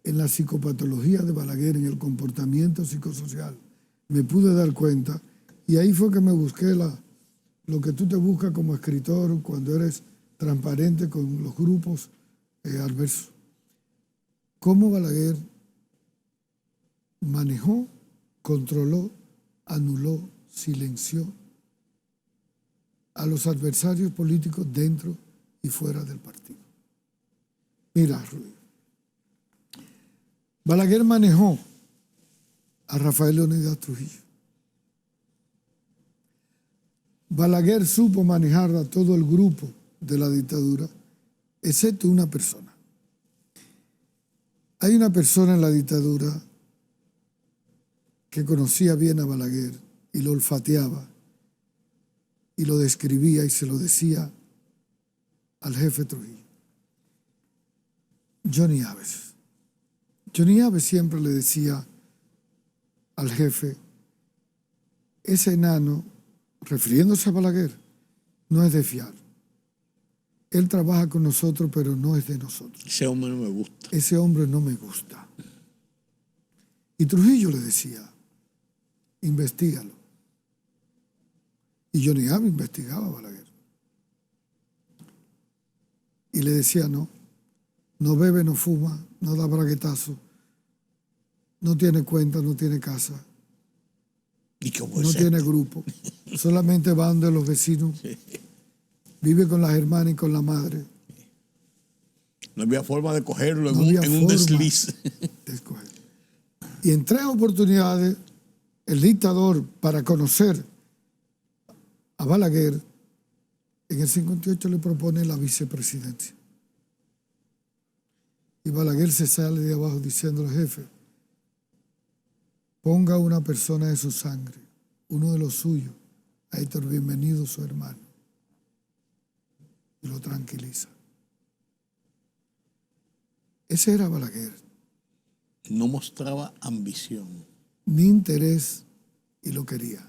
en la psicopatología de Balaguer, en el comportamiento psicosocial, me pude dar cuenta, y ahí fue que me busqué lo que tú te buscas como escritor cuando eres transparente con los grupos adversos. Cómo Balaguer manejó, controló, anuló, silenció a los adversarios políticos dentro y fuera del partido. Mira, Ruy, Balaguer manejó a Rafael Leónidas Trujillo. Balaguer supo manejar a todo el grupo de la dictadura, excepto una persona. Hay una persona en la dictadura que conocía bien a Balaguer y lo olfateaba y lo describía y se lo decía al jefe Trujillo. Johnny Aves. Johnny Aves siempre le decía al jefe, ese enano, refiriéndose a Balaguer, no es de fiar. Él trabaja con nosotros, pero no es de nosotros. Ese hombre no me gusta. Ese hombre no me gusta. Y Trujillo le decía, investígalo. Y Johnny Aves investigaba a Balaguer. Y le decía, no bebe, no fuma, no da braguetazo, no tiene cuenta, no tiene casa, no tiene grupo, solamente va donde los vecinos, vive con las hermanas y con la madre. No había forma de cogerlo en un desliz. Y en 3 oportunidades, el dictador, para conocer a Balaguer, en el 58 le propone la vicepresidencia. Y Balaguer se sale de abajo diciendo al jefe, ponga una persona de su sangre, uno de los suyos, a Héctor Bienvenido, su hermano. Y lo tranquiliza. Ese era Balaguer. No mostraba ambición. Ni interés, y lo quería.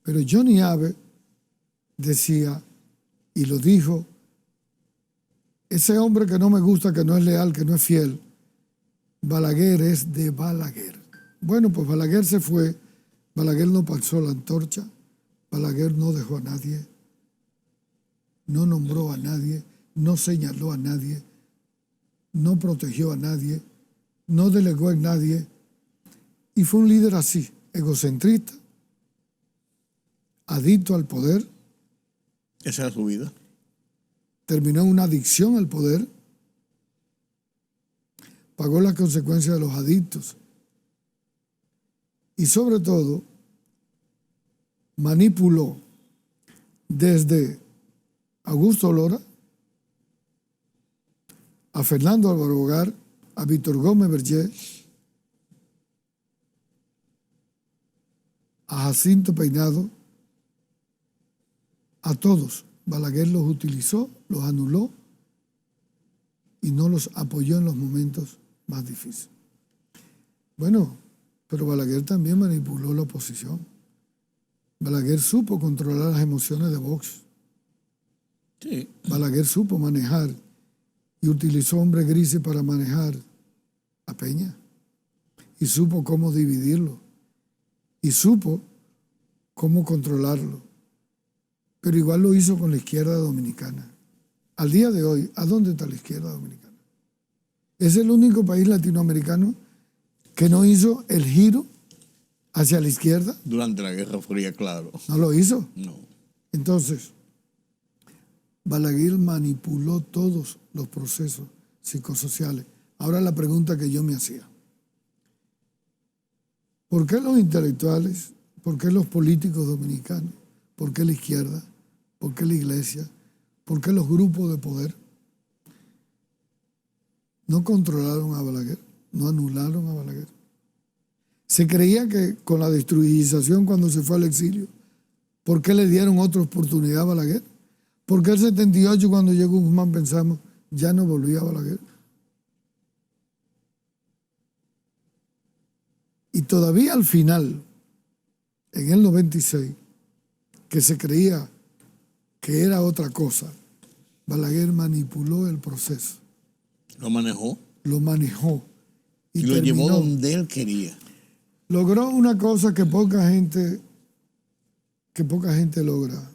Pero Johnny Aves decía, y lo dijo, ese hombre que no me gusta, que no es leal, que no es fiel, Balaguer es de Balaguer. Bueno, pues Balaguer se fue, Balaguer no pasó la antorcha, Balaguer no dejó a nadie, no nombró a nadie, no señaló a nadie, no protegió a nadie, no delegó en nadie, y fue un líder así, egocentrista, adicto al poder. Esa era su vida. Terminó en una adicción al poder, pagó las consecuencias de los adictos y sobre todo manipuló desde Augusto Lora a Fernando Álvaro Bogar, a Víctor Gómez Berger, a Jacinto Peinado, a todos. Balaguer los utilizó, los anuló y no los apoyó en los momentos más difíciles. Bueno, pero Balaguer también manipuló la oposición. Balaguer supo controlar las emociones de Vox. Sí. Balaguer supo manejar y utilizó hombres grises para manejar a Peña. Y supo cómo dividirlo. Y supo cómo controlarlo. Pero igual lo hizo con la izquierda dominicana. Al día de hoy, ¿a dónde está la izquierda dominicana? Es el único país latinoamericano que no hizo el giro hacia la izquierda. Durante la Guerra Fría, claro. No lo hizo. No. Entonces, Balaguer manipuló todos los procesos psicosociales. Ahora la pregunta que yo me hacía. ¿Por qué los intelectuales, por qué los políticos dominicanos, por qué la izquierda, por qué la iglesia, por qué los grupos de poder no controlaron a Balaguer, no anularon a Balaguer. Se creía que con la destruidización cuando se fue al exilio, ¿por qué le dieron otra oportunidad a Balaguer? Porque el 78 cuando llegó Guzmán pensamos, ya no volvía a Balaguer. Y todavía al final, en el 96, que se creía que era otra cosa, Balaguer manipuló el proceso. Lo manejó. Lo manejó. Y lo llevó donde él quería. Logró una cosa que poca gente logra.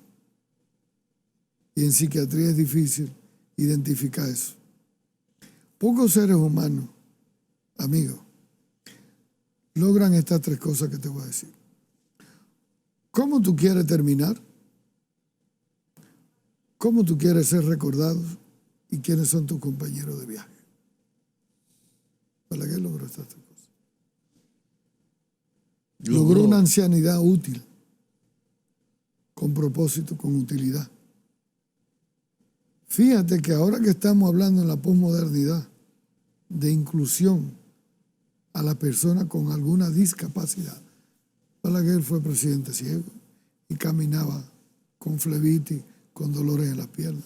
Y en psiquiatría es difícil identificar eso. Pocos seres humanos, amigos, logran estas tres cosas que te voy a decir. ¿Cómo tú quieres terminar? ¿Cómo tú quieres ser recordado? ¿Y quiénes son tus compañeros de viaje? Balaguer logró estas tres cosas. Logró una ancianidad útil, con propósito, con utilidad. Fíjate que ahora que estamos hablando en la posmodernidad de inclusión a la persona con alguna discapacidad, Balaguer fue presidente ciego y caminaba con flebitis, con dolores en las piernas.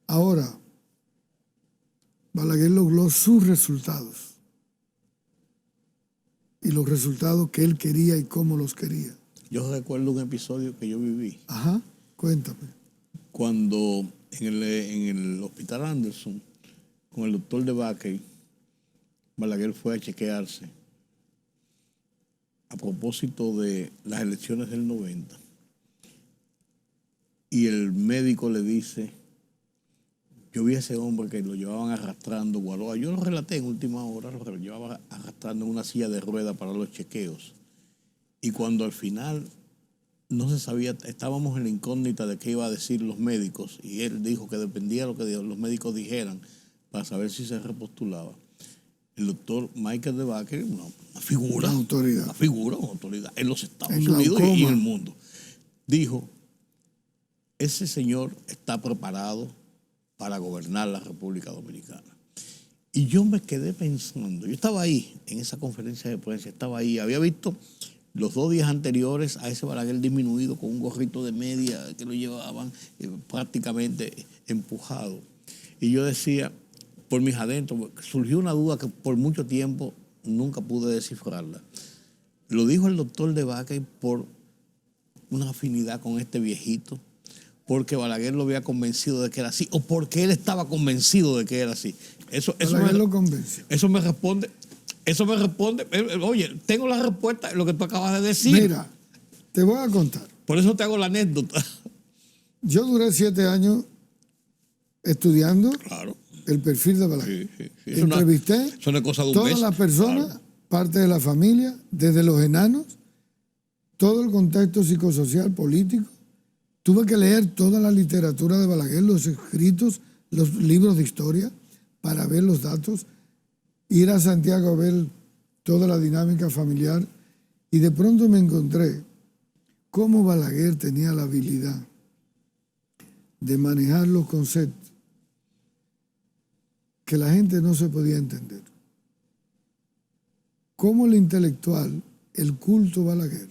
Ahora, Balaguer logró sus resultados y los resultados que él quería y cómo los quería. Yo recuerdo un episodio que yo viví. Ajá, cuéntame. Cuando en el Hospital Anderson, con el doctor de Baquey, Balaguer fue a chequearse a propósito de las elecciones del 90. Y el médico le dice, yo vi a ese hombre que lo llevaban arrastrando, Guaroa, yo lo relaté en última hora, lo llevaban arrastrando en una silla de ruedas para los chequeos. Y cuando al final no se sabía, estábamos en la incógnita de qué iba a decir los médicos, y él dijo que dependía de lo que los médicos dijeran para saber si se repostulaba. El doctor Michael de Backer, una figura, una autoridad. Una figura, una autoridad en los Estados Unidos y en el mundo, dijo, ese señor está preparado para gobernar la República Dominicana. Y yo me quedé pensando, yo estaba ahí en esa conferencia de prensa, estaba ahí, había visto los 2 días anteriores a ese Balaguer disminuido con un gorrito de media que lo llevaban prácticamente empujado. Y yo decía, por mis adentros, surgió una duda que por mucho tiempo nunca pude descifrarla. Lo dijo el doctor de Baquey por una afinidad con este viejito, porque Balaguer lo había convencido de que era así, o porque él estaba convencido de que era así. Eso lo convenció. Eso me responde, oye, tengo la respuesta de lo que tú acabas de decir. Mira, te voy a contar. Por eso te hago la anécdota. Yo duré 7 años estudiando el perfil de Balaguer. Sí. Entrevisté todas las personas, parte de la familia, desde los enanos, todo el contexto psicosocial, político. Tuve que leer toda la literatura de Balaguer, los escritos, los libros de historia, para ver los datos, ir a Santiago a ver toda la dinámica familiar, y de pronto me encontré cómo Balaguer tenía la habilidad de manejar los conceptos que la gente no se podía entender. Cómo el intelectual, el culto Balaguer,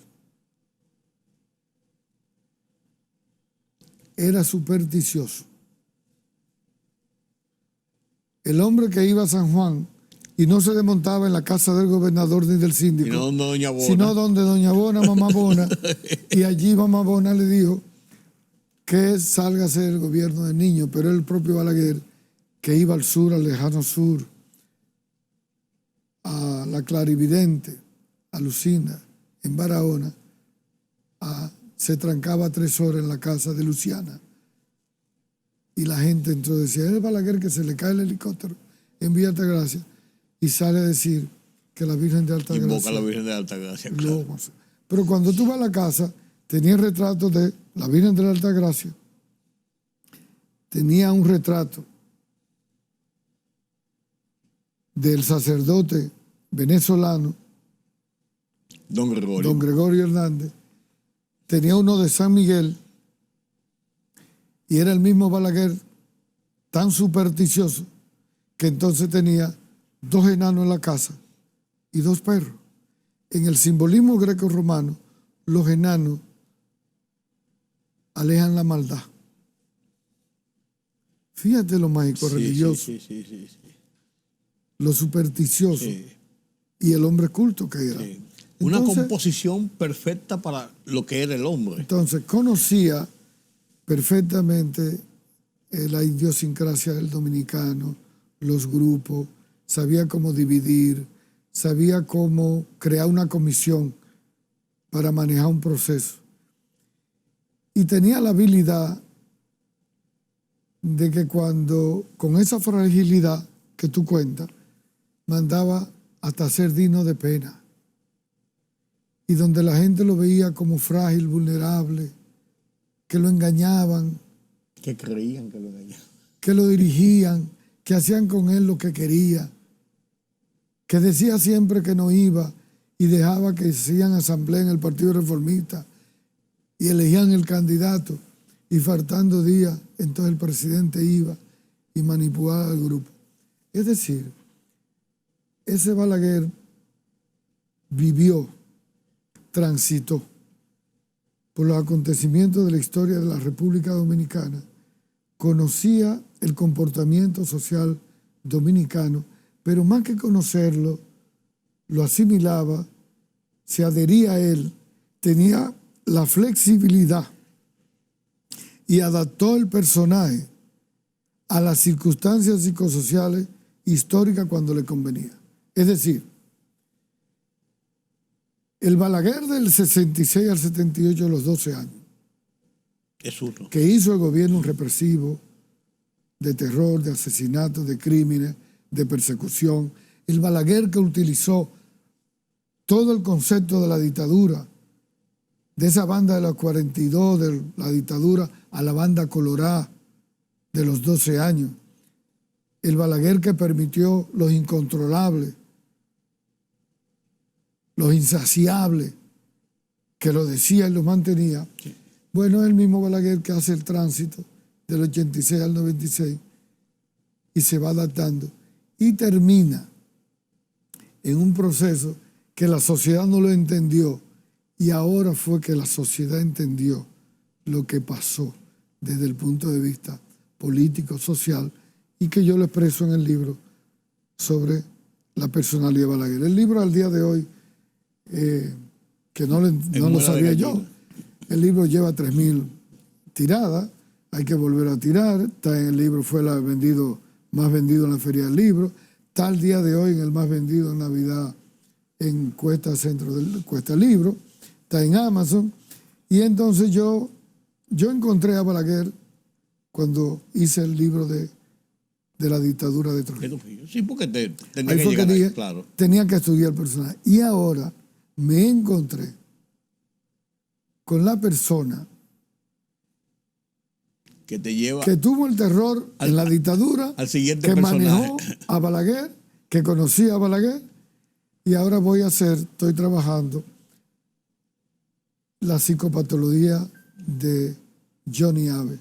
era supersticioso. El hombre que iba a San Juan y no se desmontaba en la casa del gobernador ni del síndico, sino donde doña Bona, mamá Bona, y allí mamá Bona le dijo que salga a ser el gobierno del niño, pero el propio Balaguer, que iba al sur, al lejano sur, a la Clarividente, a Lucina, en Barahona, se trancaba 3 horas en la casa de Luciana. Y la gente entonces decía, es Balaguer que se le cae el helicóptero en Villa Altagracia, y sale a decir que la Virgen de Altagracia. Invoca a la Virgen de Altagracia, claro. Pero cuando tú vas a la casa, tenía el retrato de la Virgen de la Altagracia, tenía un retrato del sacerdote venezolano, Don Gregorio Hernández, tenía uno de San Miguel, y era el mismo Balaguer tan supersticioso que entonces tenía 2 enanos en la casa y 2 perros. En el simbolismo greco-romano, los enanos alejan la maldad. Fíjate lo mágico religioso, Sí. lo supersticioso y el hombre culto que era. Sí. Una Entonces, composición perfecta para lo que era el hombre. entonces conocía perfectamente la idiosincrasia del dominicano, los grupos, sabía cómo dividir, sabía cómo crear una comisión para manejar un proceso. Y tenía la habilidad de que cuando, con esa fragilidad que tú cuentas, mandaba hasta ser digno de pena. Y donde la gente lo veía como frágil, vulnerable, que lo engañaban, Que creían que lo engañaban. que lo dirigían, que hacían con él lo que quería, que decía siempre que no iba y dejaba que hacían asamblea en el Partido Reformista y elegían el candidato y faltando días, entonces el presidente iba y manipulaba al grupo. Es decir, ese Balaguer vivió, transitó por los acontecimientos de la historia de la República Dominicana, conocía el comportamiento social dominicano, pero más que conocerlo, lo asimilaba, se adhería a él, tenía la flexibilidad y adaptó el personaje a las circunstancias psicosociales históricas cuando le convenía. Es decir, el Balaguer del 66 al 78, de los 12 años, Es uno. que hizo el gobierno represivo, de terror, de asesinatos, de crímenes, de persecución, el Balaguer que utilizó todo el concepto de la dictadura, de esa banda de los 42, de la dictadura, a la banda colorada de los 12 años, el Balaguer que permitió los incontrolables, los insaciables, que lo decía y lo mantenía. Sí. Bueno, es el mismo Balaguer que hace el tránsito del 86 al 96 y se va adaptando y termina en un proceso que la sociedad no lo entendió y ahora fue que la sociedad entendió lo que pasó desde el punto de vista político, social, y que yo lo expreso en el libro sobre la personalidad de Balaguer. El libro al día de hoy, que no lo sabía yo, el libro lleva 3.000 tiradas, hay que volver a tirar, está en el libro, fue más vendido en la Feria del Libro, está al día de hoy en el más vendido en Navidad en Cuesta Centro del Cuesta Libro, está en Amazon, y entonces yo encontré a Balaguer cuando hice el libro de la dictadura de Trujillo. Sí, porque tenía Ahí que fue llegar que ahí, dije, claro. tenía que estudiar el personaje. Y ahora me encontré con la persona Que te lleva que tuvo el terror en la dictadura, al siguiente que personaje. manejó a Balaguer, que conocía a Balaguer, y ahora estoy trabajando la psicopatología de Johnny Abe.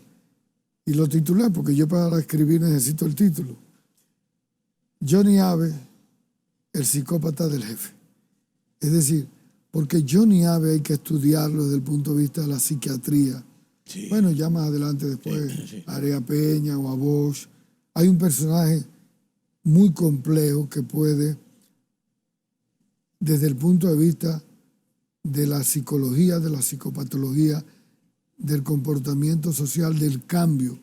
Y lo titulé porque yo para escribir necesito el título. Johnny Abe, el psicópata del jefe. Es decir, porque Johnny Abe hay que estudiarlo desde el punto de vista de la psiquiatría. Sí. Bueno, ya más adelante después, Sí. Area Peña o a Bosch. Hay un personaje muy complejo que puede, desde el punto de vista de la psicología, de la psicopatología, del comportamiento social, del cambio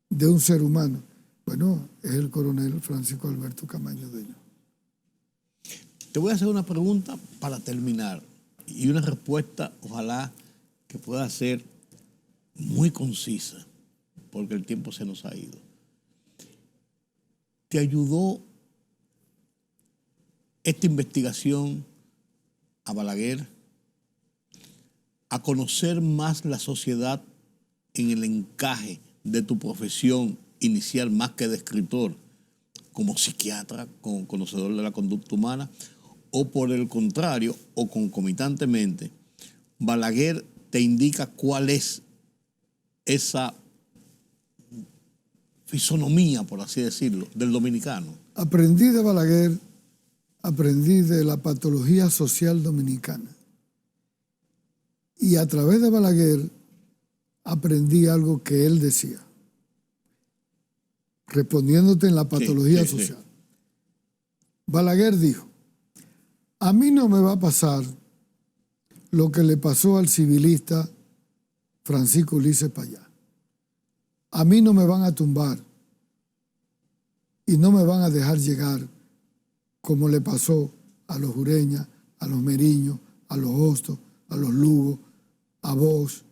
de un ser humano. Bueno, es el coronel Francisco Alberto Camaño Deño. Te voy a hacer una pregunta para terminar y una respuesta, ojalá que pueda ser muy concisa, porque el tiempo se nos ha ido. ¿Te ayudó esta investigación a Balaguer a conocer más la sociedad en el encaje de tu profesión inicial, más que de escritor, como psiquiatra, como conocedor de la conducta humana, o por el contrario, o concomitantemente, Balaguer te indica cuál es esa fisonomía, por así decirlo, del dominicano. Aprendí de Balaguer, aprendí de la patología social dominicana. Y a través de Balaguer aprendí algo que él decía, respondiéndote en la patología social. Sí. Balaguer dijo, a mí no me va a pasar lo que le pasó al civilista Francisco Ulises Payá. A mí no me van a tumbar y no me van a dejar llegar como le pasó a los Ureña, a los Meriños, a los Hostos, a los Lugos, a vos.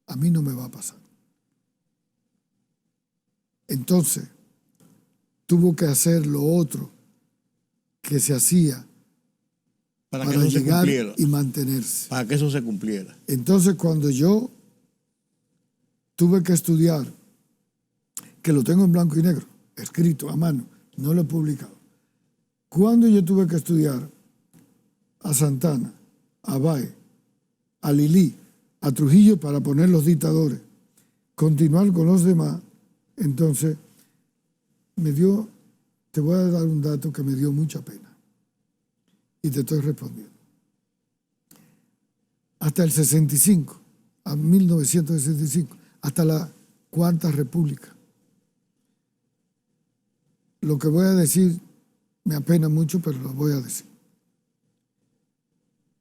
A mí no me va a pasar. Entonces, tuvo que hacer lo otro que se hacía para que llegar y mantenerse. Para que eso se cumpliera. Entonces, cuando yo tuve que estudiar, que lo tengo en blanco y negro, escrito a mano, no lo he publicado. Cuando yo tuve que estudiar a Santana, a Báez, a Lilí, a Trujillo para poner los dictadores, continuar con los demás, entonces te voy a dar un dato que me dio mucha pena y te estoy respondiendo. Hasta el 65, a 1965, hasta la Cuarta República. Lo que voy a decir me apena mucho, pero lo voy a decir.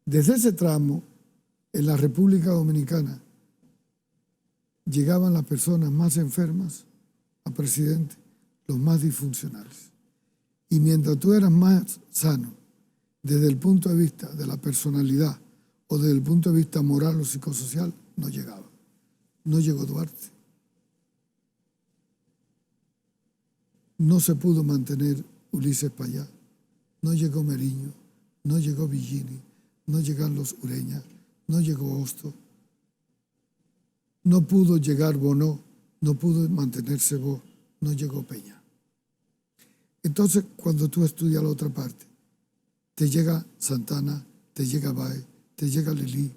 Desde ese tramo, en la República Dominicana, llegaban las personas más enfermas a presidente, los más disfuncionales. Y mientras tú eras más sano, desde el punto de vista de la personalidad o desde el punto de vista moral o psicosocial, no llegaba. No llegó Duarte. No se pudo mantener Ulises Payá. No llegó Meriño, no llegó Villini, no llegaron los Ureña, no llegó Hosto. No pudo llegar Bonó, no pudo mantenerse Bo, no llegó Peña. Entonces, cuando tú estudias la otra parte, te llega Santana, te llega Báez, te llega Lilí,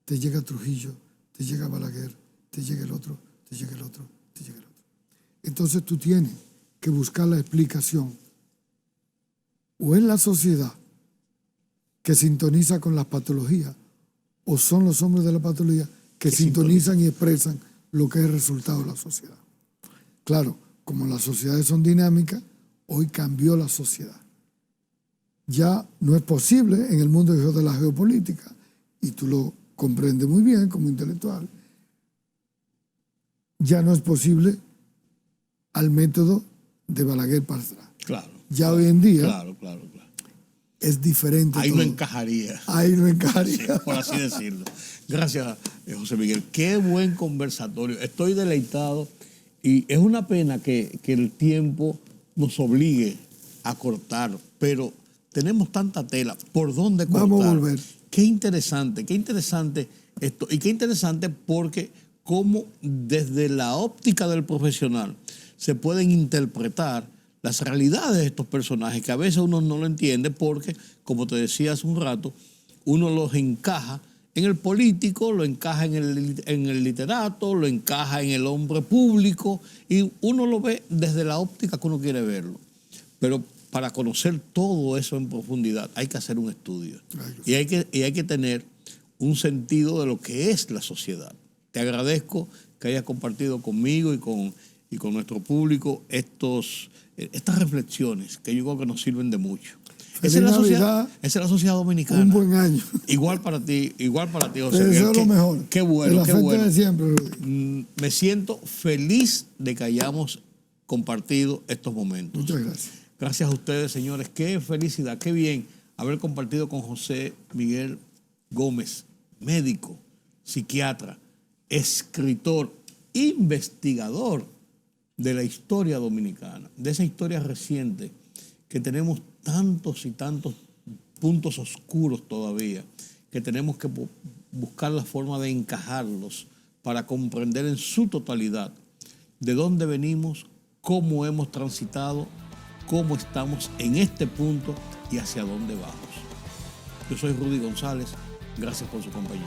te llega Trujillo, te llega Balaguer, te llega el otro, te llega el otro, te llega el otro. Entonces tú tienes que buscar la explicación o en la sociedad que sintoniza con las patologías o son los hombres de la patología que sintonizan y expresan lo que es el resultado de la sociedad. Claro, como las sociedades son dinámicas, hoy cambió la sociedad. Ya no es posible en el mundo de la geopolítica, y tú lo comprendes muy bien como intelectual, ya no es posible al método de Balaguer para atrás. Claro. Ya hoy en día claro. es diferente. Ahí todo. no encajaría. Ahí no encajaría. Sí, por así decirlo. Gracias, José Miguel. Qué buen conversatorio. Estoy deleitado y es una pena que el tiempo nos obligue a cortar, pero tenemos tanta tela. ¿Por dónde cortar? Vamos a volver. Qué interesante esto. Y qué interesante porque cómo desde la óptica del profesional se pueden interpretar las realidades de estos personajes, que a veces uno no lo entiende porque, como te decía hace un rato, uno los encaja en el político, lo encaja en el literato, lo encaja en el hombre público y uno lo ve desde la óptica que uno quiere verlo. Pero para conocer todo eso en profundidad hay que hacer un estudio y hay que tener un sentido de lo que es la sociedad. Te agradezco que hayas compartido conmigo y con nuestro público estas reflexiones que yo creo que nos sirven de mucho. Esa es la sociedad dominicana. Un buen año. Igual para ti, José. Te deseo lo mejor. Qué bueno, qué bueno. De siempre, Rudy. Me siento feliz de que hayamos compartido estos momentos. Muchas gracias. Gracias a ustedes, señores. Qué felicidad, qué bien haber compartido con José Miguel Gómez, médico, psiquiatra, escritor, investigador de la historia dominicana, de esa historia reciente que tenemos tantos y tantos puntos oscuros todavía, que tenemos que buscar la forma de encajarlos para comprender en su totalidad de dónde venimos, cómo hemos transitado, cómo estamos en este punto y hacia dónde vamos. Yo soy Rudy González. Gracias por su compañía.